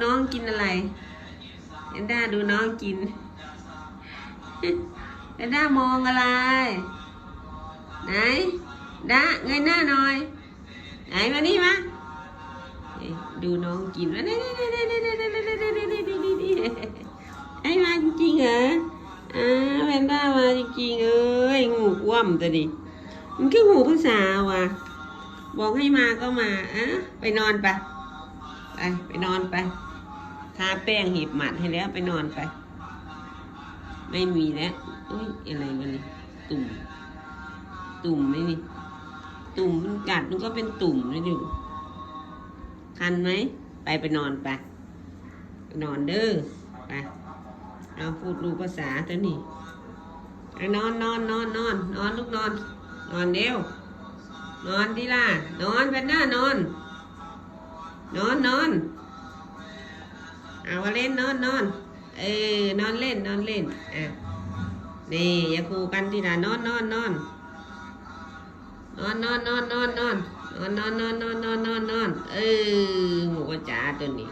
น้องกินอะไรเอ็นด้าดูน้องกินเอ็นด้ามองอะไรไหนด้าเงยหน้าหน่อยไหนมานี่มาดูน้องกินวะไอ้มาจริงๆเหรอเอ็นด้ามาจริงๆเอ้ยงูคว่ำตัวดิมันคือหูภาษาว่ะบอกให้มาก็มาไปนอนไปไปนอนไปทาแป้งหีบหมัดให้แล้วไปนอนไปไม่มีแล้วอุ้ยอะไรมันนี่ตุ่มไหมนี่ตุ่มมันกัดมันก็เป็นตุ่มเลยดูคันไหมไปนอนไปนอนเด้อไปเอาพูดรู้ภาษาตัวนี้นอนลูกนอนเร็วนอนดิล่ะนอนเป็นหน้านอนเอาเล่นนอนนอนเล่นนี่อย่าคู่กันทีละนอนงูจ๋าตัวนี้